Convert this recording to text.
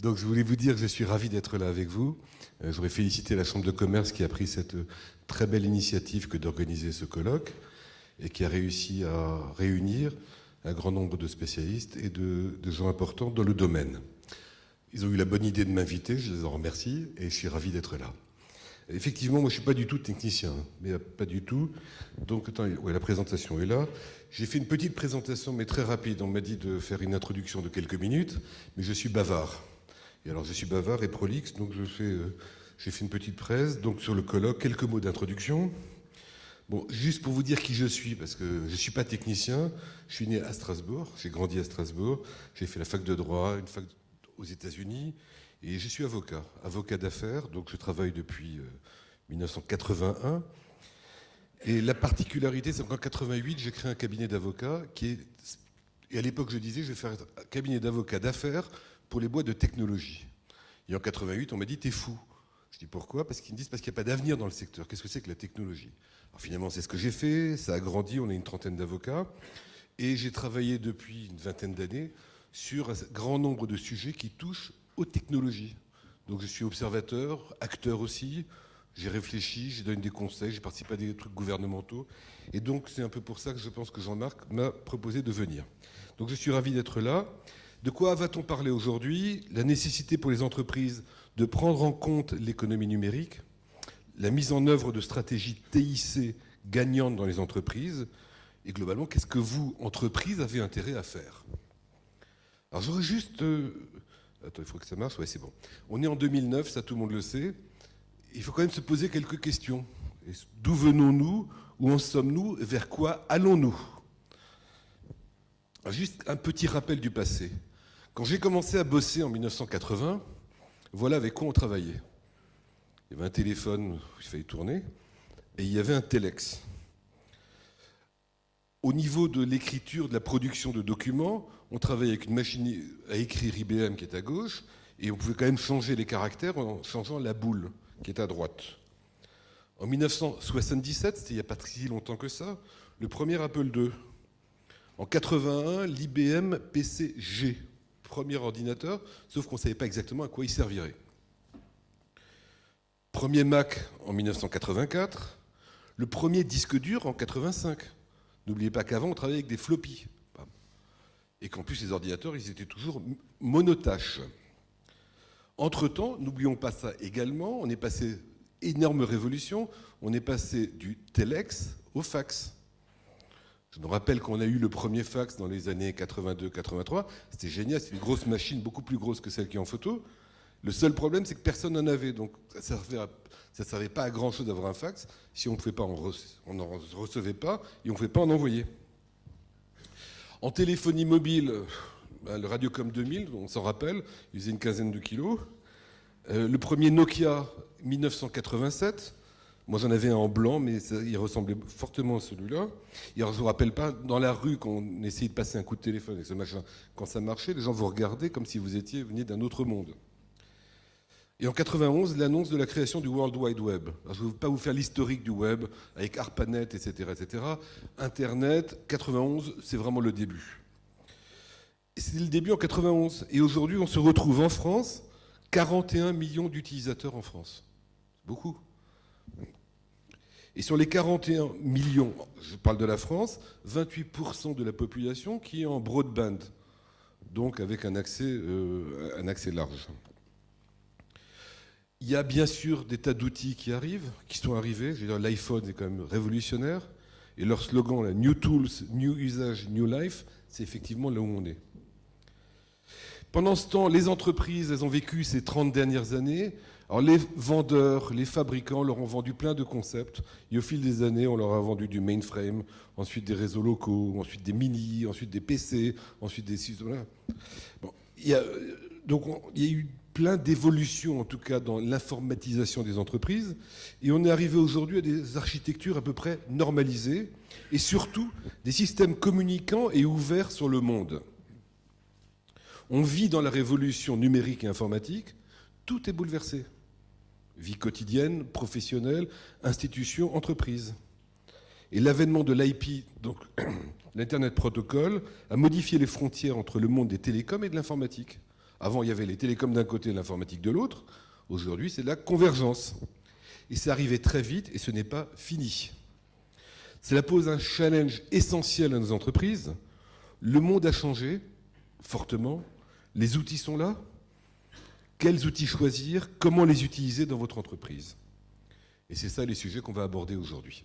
Donc je voulais vous dire que je suis ravi d'être là avec vous. Je voudrais féliciter la Chambre de commerce qui a pris cette très belle initiative que d'organiser ce colloque et qui a réussi à réunir un grand nombre de spécialistes et de gens importants dans le domaine. Ils ont eu la bonne idée de m'inviter, je les en remercie, et je suis ravi d'être là. Effectivement, moi je ne suis pas du tout technicien, mais pas du tout. Donc, la présentation est là. J'ai fait une petite présentation, mais très rapide. On m'a dit de faire une introduction de quelques minutes, mais je suis bavard. Et alors je suis bavard et prolixe, donc j'ai fait une petite presse. Donc sur le colloque, quelques mots d'introduction. Bon, juste pour vous dire qui je suis, parce que je ne suis pas technicien, je suis né à Strasbourg, j'ai grandi à Strasbourg, j'ai fait la fac de droit, une fac aux États-Unis, et je suis avocat d'affaires, donc je travaille depuis 1981. Et la particularité, c'est qu'en 88, j'ai créé un cabinet d'avocats et à l'époque, je disais, je vais faire un cabinet d'avocats d'affaires pour les boîtes de technologie. Et en 88, on m'a dit, t'es fou. Je dis pourquoi ? Parce qu'ils me disent parce qu'il n'y a pas d'avenir dans le secteur. Qu'est-ce que c'est que la technologie ? Alors finalement, c'est ce que j'ai fait. Ça a grandi. On est une trentaine d'avocats. Et j'ai travaillé depuis une vingtaine d'années sur un grand nombre de sujets qui touchent aux technologies. Donc je suis observateur, acteur aussi. J'ai réfléchi, j'ai donné des conseils, j'ai participé à des trucs gouvernementaux. Et donc c'est un peu pour ça que je pense que Jean-Marc m'a proposé de venir. Donc je suis ravi d'être là. De quoi va-t-on parler aujourd'hui ? La nécessité pour les entreprises de prendre en compte l'économie numérique, la mise en œuvre de stratégies TIC gagnantes dans les entreprises, et globalement, qu'est-ce que vous, entreprises, avez intérêt à faire ? Alors j'aurais juste... Attends, il faut que ça marche. Ouais, c'est bon. On est en 2009, ça tout le monde le sait. Il faut quand même se poser quelques questions. D'où venons-nous ? Où en sommes-nous ? Vers quoi allons-nous ? Alors, juste un petit rappel du passé. Quand j'ai commencé à bosser en 1980, voilà avec quoi on travaillait. Il y avait un téléphone, il fallait tourner, et il y avait un téléx. Au niveau de l'écriture, de la production de documents, on travaillait avec une machine à écrire IBM qui est à gauche, et on pouvait quand même changer les caractères en changeant la boule qui est à droite. En 1977, c'était il n'y a pas si longtemps que ça, le premier Apple II. En 81, l'IBM PC-G, premier ordinateur, sauf qu'on ne savait pas exactement à quoi il servirait. Premier Mac en 1984, le premier disque dur en 85. N'oubliez pas qu'avant, on travaillait avec des floppies. Et qu'en plus, les ordinateurs, ils étaient toujours monotâches. Entre-temps, n'oublions pas ça également, on est passé, énorme révolution, on est passé du téléx au fax. Je me rappelle qu'on a eu le premier fax dans les années 82-83. C'était génial, c'était une grosse machine, beaucoup plus grosse que celle qui est en photo. Le seul problème, c'est que personne n'en avait. Donc ça ne servait pas à grand-chose d'avoir un fax. Si on n'en recevait pas et on ne pouvait pas en envoyer. En téléphonie mobile, le Radiocom 2000, on s'en rappelle, il faisait une quinzaine de kilos. Le premier Nokia, 1987. Moi, j'en avais un en blanc, mais il ressemblait fortement à celui-là. Et alors, je ne vous rappelle pas, dans la rue, quand on essayait de passer un coup de téléphone avec ce machin, quand ça marchait, les gens vous regardaient comme si vous veniez d'un autre monde. Et en 91, l'annonce de la création du World Wide Web. Alors, je ne vais pas vous faire l'historique du web, avec ARPANET, etc., etc. Internet, 91, c'est vraiment le début. Et c'est le début en 91. Et aujourd'hui, on se retrouve en France, 41 millions d'utilisateurs en France. C'est beaucoup. Et sur les 41 millions, je parle de la France, 28% de la population qui est en broadband, donc avec un accès large. Il y a bien sûr des tas d'outils qui sont arrivés. Je veux dire, l'iPhone est quand même révolutionnaire. Et leur slogan, là, New Tools, New Usage, New Life, c'est effectivement là où on est. Pendant ce temps, les entreprises, elles ont vécu ces 30 dernières années. Alors les vendeurs, les fabricants leur ont vendu plein de concepts. Et au fil des années, on leur a vendu du mainframe, ensuite des réseaux locaux, ensuite des mini, ensuite des PC, ensuite des... Voilà. Bon, il y a eu plein d'évolutions, en tout cas, dans l'informatisation des entreprises. Et on est arrivé aujourd'hui à des architectures à peu près normalisées et surtout des systèmes communicants et ouverts sur le monde. On vit dans la révolution numérique et informatique, tout est bouleversé. Vie quotidienne, professionnelle, institutions, entreprises. Et l'avènement de l'IP, donc l'Internet Protocol, a modifié les frontières entre le monde des télécoms et de l'informatique. Avant, il y avait les télécoms d'un côté et l'informatique de l'autre. Aujourd'hui, c'est de la convergence. Et c'est arrivé très vite et ce n'est pas fini. Cela pose un challenge essentiel à nos entreprises. Le monde a changé fortement. Les outils sont là. Quels outils choisir? Comment les utiliser dans votre entreprise? Et c'est ça les sujets qu'on va aborder aujourd'hui.